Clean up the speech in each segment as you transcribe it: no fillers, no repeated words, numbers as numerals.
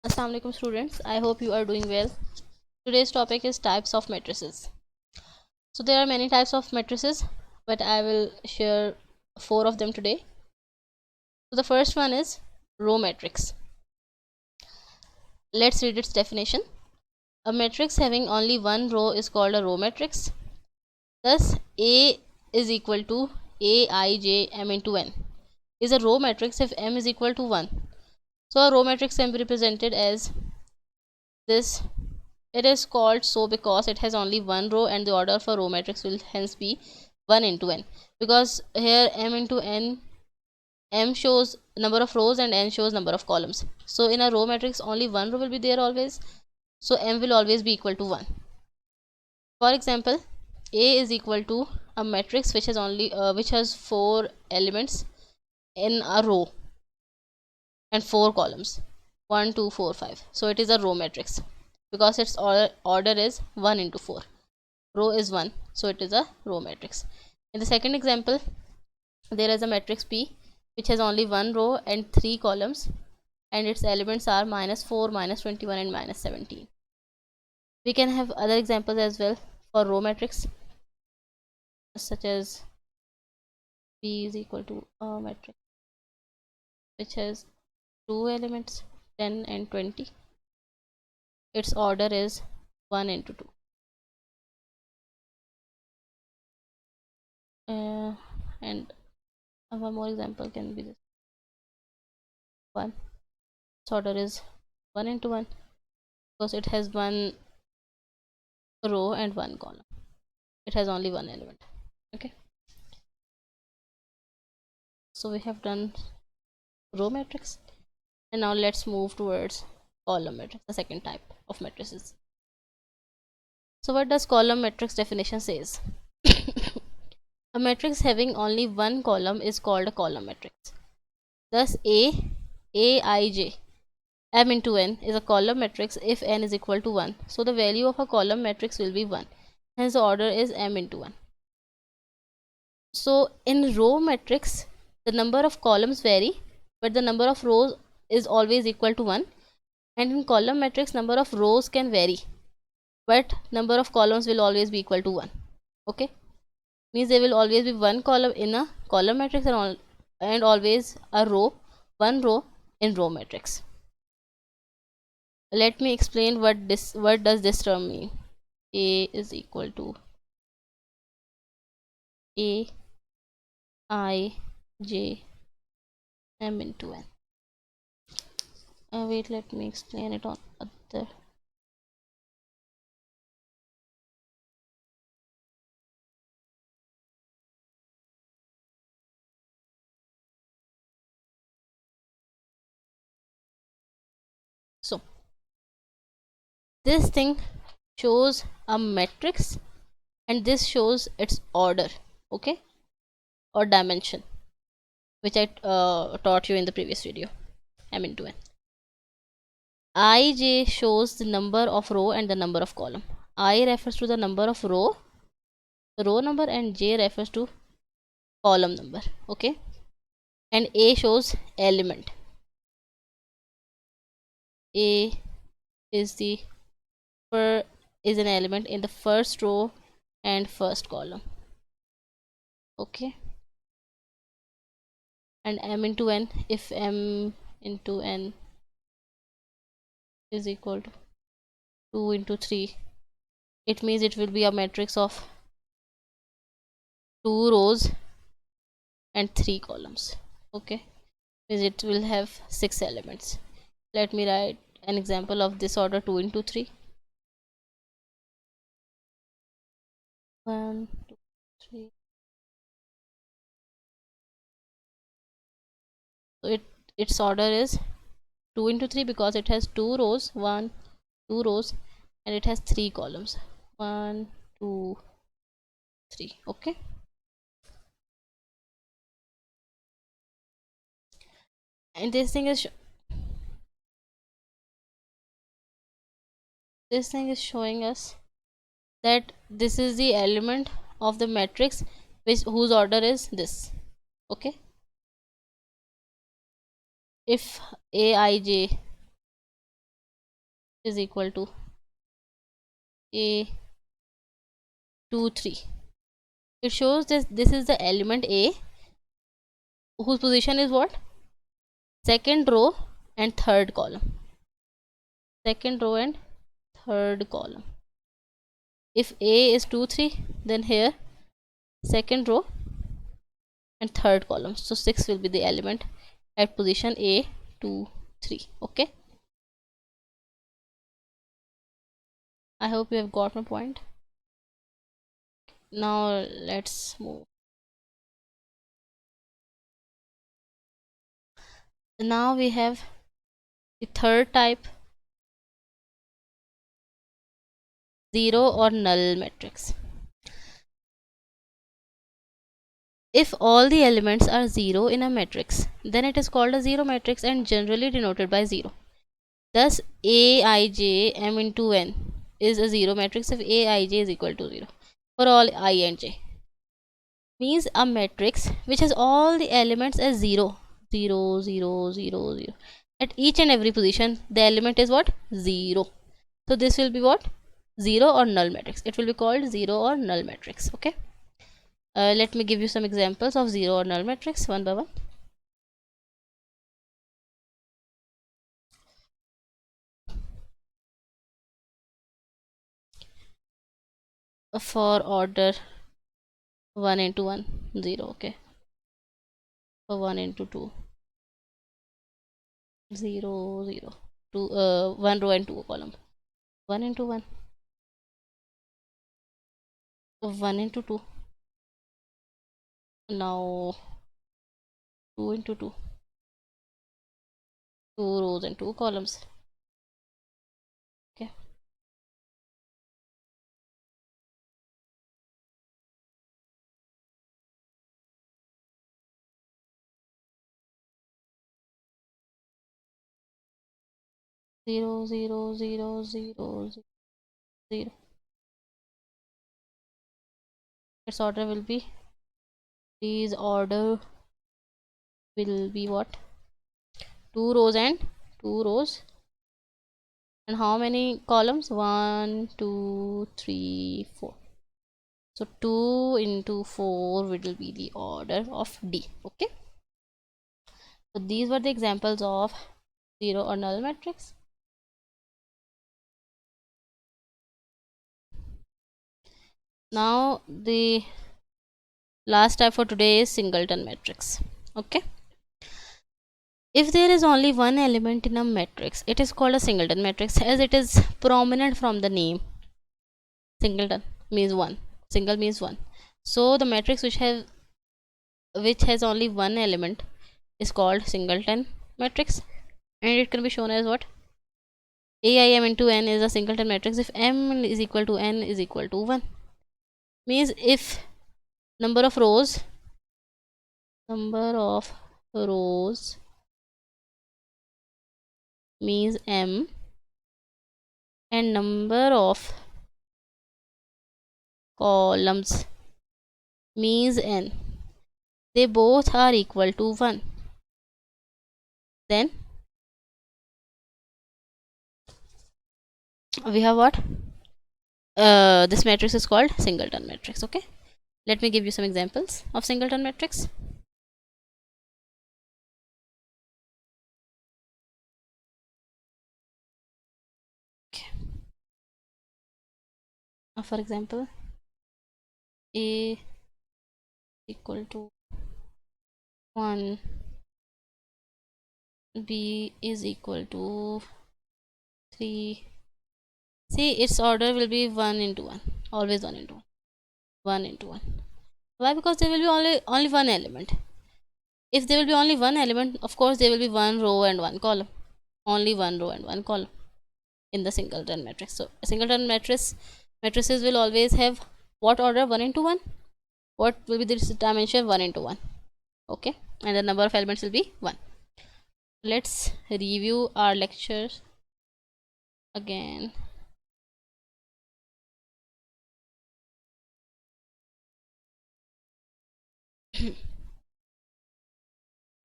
Assalamu alaikum students, I hope you are doing well. Today's topic is types of matrices. So there are many types of matrices, but I will share four of them today. So the first one is row matrix. Let's read its definition. A matrix having only one row is called a row matrix. Thus A is equal to Aij m into n is a row matrix if m is equal to 1. So a row matrix can be represented as this. It is called so because it has only one row, and the order for row matrix will hence be 1 into n, because here m into n, m shows number of rows and n shows number of columns. So in a row matrix only one row will be there always, so m will always be equal to 1. For example, A is equal to a matrix which has 4 elements in a row and 4 columns, 1 2 4 5. So it is a row matrix because its order is 1 into 4. Row is 1, so it is a row matrix. In the second example, there is a matrix P which has only one row and 3 columns, and its elements are -4, -21 and -17. We can have other examples as well for row matrix, such as P is equal to a matrix which has 2 elements, 10 and 20. Its order is 1 into 2. And one more example can be this one. Its order is 1 into 1 because it has one row and one column. It has only one element. Okay, so we have done row matrix, and now let's move towards column matrix, the second type of matrices. So what does column matrix definition says? A matrix having only one column is called a column matrix. Thus Aij m into n is a column matrix if n is equal to 1. So the value of a column matrix will be 1. Hence the order is m into 1. So in row matrix, the number of columns vary, but the number of rows is always equal to 1. And in column matrix, number of rows can vary, but number of columns will always be equal to 1. Okay, means there will always be one column in a column matrix and always a row, one row in row matrix. Let me explain what does this term mean. A is equal to A I J m into n. Wait, let me explain it on other. So this thing shows a matrix, and this shows its order, okay, or dimension, which I taught you in the previous video, m into n. Ij shows the number of row and the number of column. I refers to the number of row number, and j refers to column number. Okay, and a shows element. A is an element in the first row and first column. Okay, and m into n, if m into n is equal to 2 into 3, it means it will be a matrix of 2 rows and 3 columns. Okay, means it will have 6 elements. Let me write an example of this order: 2 into 3, 1 2 3. So its order is 2 into 3 because it has 2 rows, 2 rows, and it has 3 columns, 1 2 3. Okay, and this thing is showing us that this is the element of the matrix whose order is this. Okay, if Aij is equal to A 2 3. It shows this is the element A whose position is what? Second row and third column. Second row and third column. If A is 2 3, then here second row and third column. So 6 will be the element at position A 2 3. Okay, I hope you have got my point. Now let's move. Now we have the third type, zero or null matrix. If all the elements are 0 in a matrix, then it is called a zero matrix and generally denoted by 0. Thus, Aij m into n is a zero matrix if Aij is equal to 0 for all I and j. Means a matrix which has all the elements as 0, 0, 0, 0, 0. At each and every position, the element is what? 0. So this will be what? 0 or null matrix. It will be called 0 or null matrix. Okay. Let me give you some examples of 0 or null matrix one by one. For order 1 into 1, 0. Okay. For 1 into 2, 0, 0. 2, 1 row and 2 column. 1 into 1, 1 into 2. Now 2 into 2, 2 rows and 2 columns. Okay. 0, 0, 0, 0, 0. Its order will be, these order will be what? 2 rows and 2 rows. And how many columns? 1, 2, 3, 4. So 2 into 4 will be the order of D. Okay. So these were the examples of zero or null matrix. Now the last type for today is singleton matrix. Okay. If there is only one element in a matrix, it is called a singleton matrix as it is prominent from the name. Singleton means one. Single means one. So the matrix which has only one element is called singleton matrix, and it can be shown as what? AIM into n is a singleton matrix if m is equal to n is equal to 1. Means if number of rows means m and number of columns means n, they both are equal to 1, then we have what? This matrix is called singleton matrix. Okay, let me give you some examples of singleton matrix. For example, A equal to 1, B is equal to 3. See, its order will be 1 into 1, always 1 into 1, 1 into 1. Why? Because there will be only one element. If there will be only one element, of course there will be one row and one column. Only one row and one column in the singleton matrix. So singleton matrices will always have what order? 1 into 1. What will be this dimension? 1 into 1. Okay, and the number of elements will be 1. Let's review our lectures again.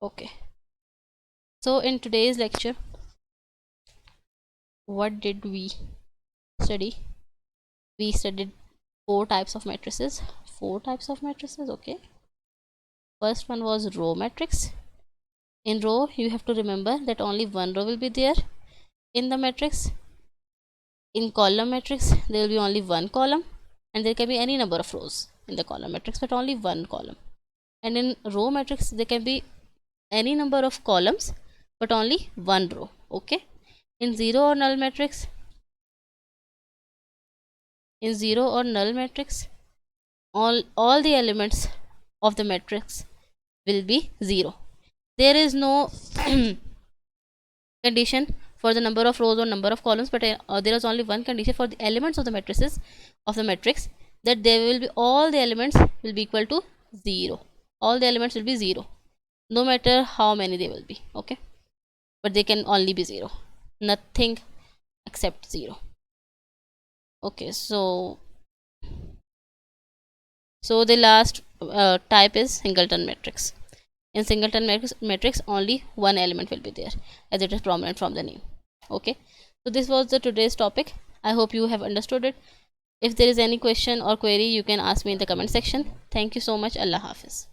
Okay, so in today's lecture what did we study? We studied four types of matrices. Okay. First one was row matrix. In row, you have to remember that only one row will be there in the matrix. In column matrix, there will be only one column, and there can be any number of rows in the column matrix, but only one column. And in row matrix, there can be any number of columns, but only one row. Okay. In zero or null matrix, all the elements of the matrix will be 0. There is no condition for the number of rows or number of columns, but there is only one condition for the elements of the matrices of the matrix, that there will be all the elements will be equal to 0. All the elements will be 0, no matter how many they will be. Okay, but they can only be 0, nothing except 0. Okay, so the last type is singleton matrix. In singleton matrix, only one element will be there, as it is prominent from the name. Okay, so this was the today's topic. I hope you have understood it. If there is any question or query, you can ask me in the comment section. Thank you so much. Allah Hafiz.